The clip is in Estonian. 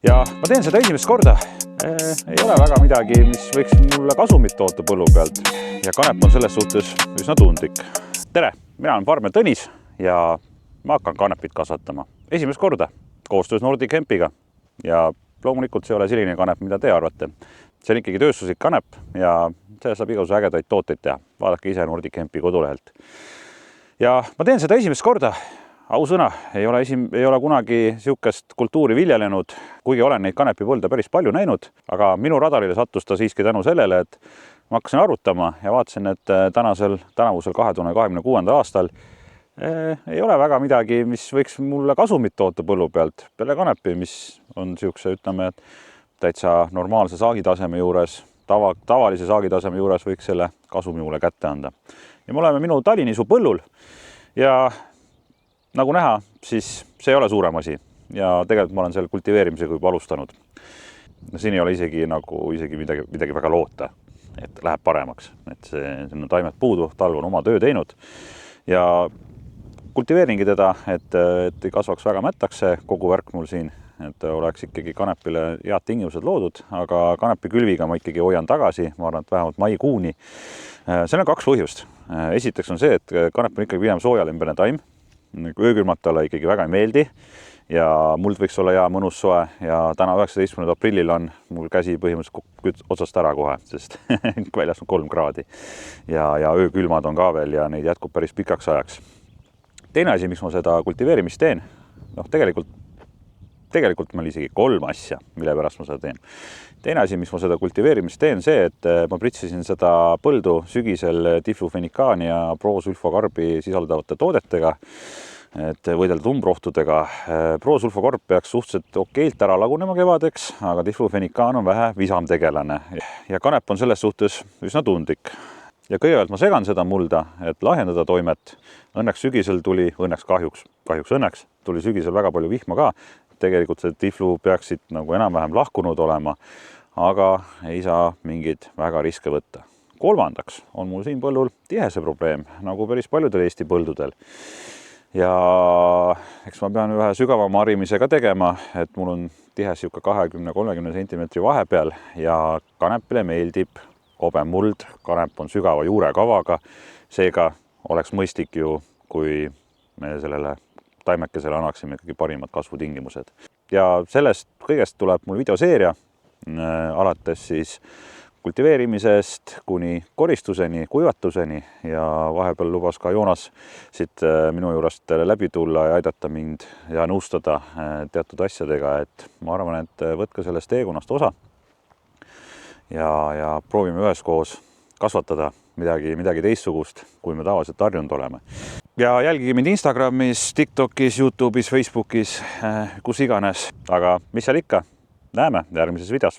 Ja ma teen seda esimest korda. Ei ole väga midagi, mis võiks mulle kasumit toota põllu pealt. Ja kanep on selles suhtes üsna tundlik. Tere, mina olen farmer Tõnis ja ma hakkan kanepit kasvatama. Esimest korda koostöös Nordic Hempiga. Ja loomulikult see ei ole selline kanep, mida te arvate. See on ikkagi tööstuslik kanep ja see saab igasuguse ägedaid tooteid teha. Vaadake ise Nordic Hempi kodulehelt. Ja ma teen seda esimest korda. Ausõna, ei ole kunagi sihukest kultuuri viljelenud, kuigi olen neid kanepipõlde päris palju näinud, aga minu radarile sattus ta siiski tänu sellele, et ma hakkasin arutama ja vaatasin, et tänavusel 2026. aastal ei ole väga midagi, mis võiks mulle kasumit toota põllu pealt. Peale kanepi, mis on sihukese, ütleme, täitsa normaalse saagitaseme juures, tavalise saagitaseme juures võiks selle kasumi mulle kätte anda. Ja me oleme minu Tallinnisu põllul ja nagu näha, siis see ei ole suurem asi ja tegelikult ma olen seal kultiveerimisega juba alustanud. Siin ei ole isegi midagi väga loota, et läheb paremaks. Et siin on taimed puudu, talv on oma töö teinud ja kultiveeringi teda, et ei kasvaks väga mättaks see kogu värk mul siin, et oleks ikkagi kanepile head tingimused loodud, aga kanepi külviga ma ikkagi hoian tagasi, ma arvan, et vähemalt maikuuni. Seal on kaks põhjust. Esiteks on see, et kanep on ikkagi pigem soojalembene taim. Öökülmad talle ikkagi väga ei meeldi ja muld võiks olla hea mõnus soe ja täna 19. aprillil on mul käsi põhimõtteliselt otsast ära kohe, sest väljas on 3 kraadi ja öökülmad on ka veel ja neid jätkub päris pikaks ajaks. Teine asi, miks ma seda kultiveerimist teen, tegelikult meil isegi 3 asja, mille pärast ma seda teen. Teine asi, mis ma seda kultiveerimist teen, see, et ma pritsisin seda põldu sügisel diflufenicaani ja prosulfokarbi sisaldavate toodetega, et võidelda umbrohtudega. Prosulfokarb peaks suhteliselt okeilt ära lagunema kevadeks, aga diflufenicaan on vähe visam tegelane ja kanep on selles suhtes üsna tundlik. Ja kõigepealt ma segan seda mulda, et lahjendada toimet. Õnneks sügisel tuli, kahjuks õnneks tuli sügisel väga palju vihma ka. Tegelikult see tiflu peaksid nagu enam-vähem lahkunud olema, aga ei saa mingit väga riske võtta. Kolmandaks on mul siin põllul tihese probleem, nagu päris paljudel Eesti põldudel. Ja eks ma pean ühe sügavama harimisega tegema, et mul on tihes 20-30 centimeetri vahepeal ja kanepile meeldib kobe muld, kanep on sügava juurekavaga, seega oleks mõistlik ju, kui me sellele taimekesele annaksime ikkagi parimad kasvutingimused. Ja sellest kõigest tuleb mul videoseeria, alates siis kultiveerimisest kuni koristuseni, kuivatuseni ja vahepeal lubas ka Joonas siit minu juurest läbi tulla ja aidata mind ja nõustada teatud asjadega, et ma arvan, et võtke sellest teekonnast osa ja proovime üheskoos kasvatada midagi teistsugust, kui me tavaliselt harjunud oleme. Ja jälgige mind Instagramis, TikTokis, YouTube'is, Facebookis, kus iganes. Aga mis seal ikka? Näeme järgmises videos.